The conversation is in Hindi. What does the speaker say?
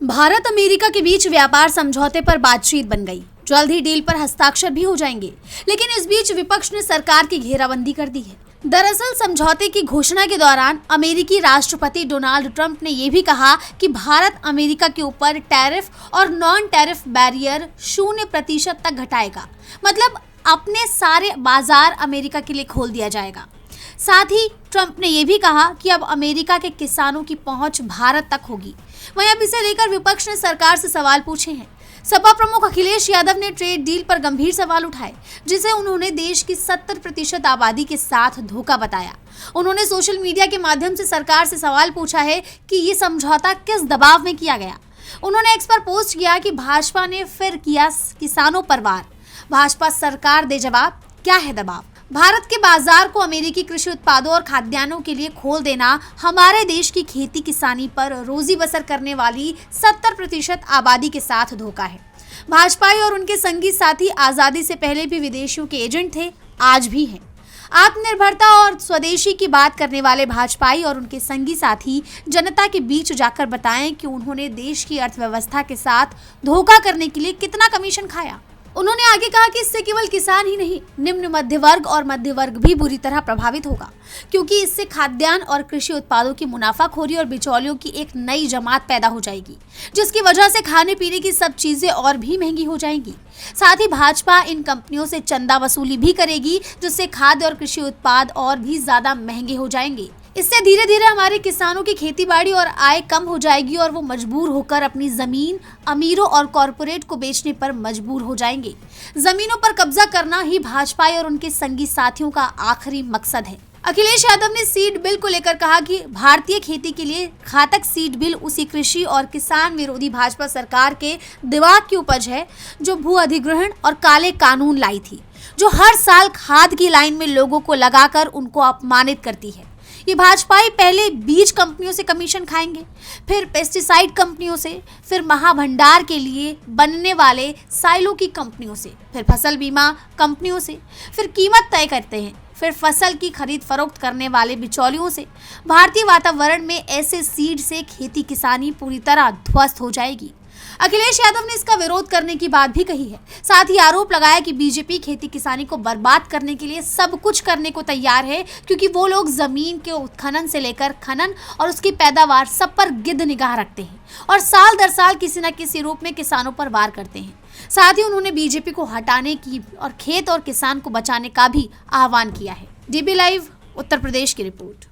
भारत अमेरिका के बीच व्यापार समझौते पर बातचीत बन गई। जल्द ही डील पर हस्ताक्षर भी हो जाएंगे, लेकिन इस बीच विपक्ष ने सरकार की घेराबंदी कर दी है। दरअसल समझौते की घोषणा के दौरान अमेरिकी राष्ट्रपति डोनाल्ड ट्रंप ने यह भी कहा कि भारत अमेरिका के ऊपर टैरिफ और नॉन टैरिफ बैरियर 0% तक घटाएगा। मतलब अपने सारे बाजार अमेरिका के लिए खोल दिया जाएगा। साथ ही ट्रंप ने यह भी कहा कि अब अमेरिका के किसानों की पहुंच भारत तक होगी। वहीं अब इसे लेकर विपक्ष ने सरकार से सवाल पूछे हैं। सपा प्रमुख अखिलेश यादव ने ट्रेड डील पर गंभीर सवाल उठाए, जिसे उन्होंने देश की 70% आबादी के साथ धोखा बताया। उन्होंने सोशल मीडिया के माध्यम से सरकार से सवाल पूछा है कि ये समझौता किस दबाव में किया गया। उन्होंने एक्स पर पोस्ट किया कि भाजपा ने फिर किया किसानों पर वार। भाजपा सरकार दे जवाब, क्या है दबाव। भारत के बाजार को अमेरिकी कृषि उत्पादों और खाद्यान्नों के लिए खोल देना हमारे देश की खेती किसानी पर रोजी बसर करने वाली 70% आबादी के साथ धोखा है। भाजपाई और उनके संगी साथी आजादी से पहले भी विदेशियों के एजेंट थे, आज भी हैं। आत्मनिर्भरता और स्वदेशी की बात करने वाले भाजपाई और उनके संगी साथी जनता के बीच जाकर बताएं कि उन्होंने देश की अर्थव्यवस्था के साथ धोखा करने के लिए कितना कमीशन खाया। उन्होंने आगे कहा कि इससे केवल किसान ही नहीं, निम्न मध्य वर्ग और मध्य वर्ग भी बुरी तरह प्रभावित होगा, क्योंकि इससे खाद्यान्न और कृषि उत्पादों की मुनाफाखोरी और बिचौलियों की एक नई जमात पैदा हो जाएगी, जिसकी वजह से खाने पीने की सब चीजें और भी महंगी हो जाएंगी। साथ ही भाजपा इन कंपनियों से चंदा वसूली भी करेगी, जिससे खाद्य और कृषि उत्पाद और भी ज्यादा महंगे हो जाएंगे। इससे धीरे धीरे हमारे किसानों की खेतीबाड़ी और आय कम हो जाएगी और वो मजबूर होकर अपनी जमीन अमीरों और कॉरपोरेट को बेचने पर मजबूर हो जाएंगे। जमीनों पर कब्जा करना ही भाजपा और उनके संगी साथियों का आखिरी मकसद है। अखिलेश यादव ने सीड बिल को लेकर कहा कि भारतीय खेती के लिए घातक सीड बिल उसी कृषि और किसान विरोधी भाजपा सरकार के दिमाग की उपज है, जो भू अधिग्रहण और काले कानून लाई थी, जो हर साल खाद की लाइन में लोगों को लगाकर उनको अपमानित करती है। ये भाजपाई पहले बीज कंपनियों से कमीशन खाएंगे, फिर पेस्टिसाइड कंपनियों से, फिर महाभंडार के लिए बनने वाले साइलो की कंपनियों से, फिर फसल बीमा कंपनियों से, फिर कीमत तय करते हैं, फिर फसल की खरीद फरोख्त करने वाले बिचौलियों से। भारतीय वातावरण में ऐसे सीड से खेती किसानी पूरी तरह ध्वस्त हो जाएगी। अखिलेश यादव ने इसका विरोध करने की बात भी कही है। साथ ही आरोप लगाया कि बीजेपी खेती किसानी को बर्बाद करने के लिए सब कुछ करने को तैयार है, क्योंकि वो लोग जमीन के उत्खनन से लेकर खनन और उसकी पैदावार सब पर गिद्ध निगाह रखते हैं और साल दर साल किसी न किसी रूप में किसानों पर वार करते हैं। साथ ही उन्होंने बीजेपी को हटाने की और खेत और किसान को बचाने का भी आह्वान किया है। डीबी लाइव उत्तर प्रदेश की रिपोर्ट।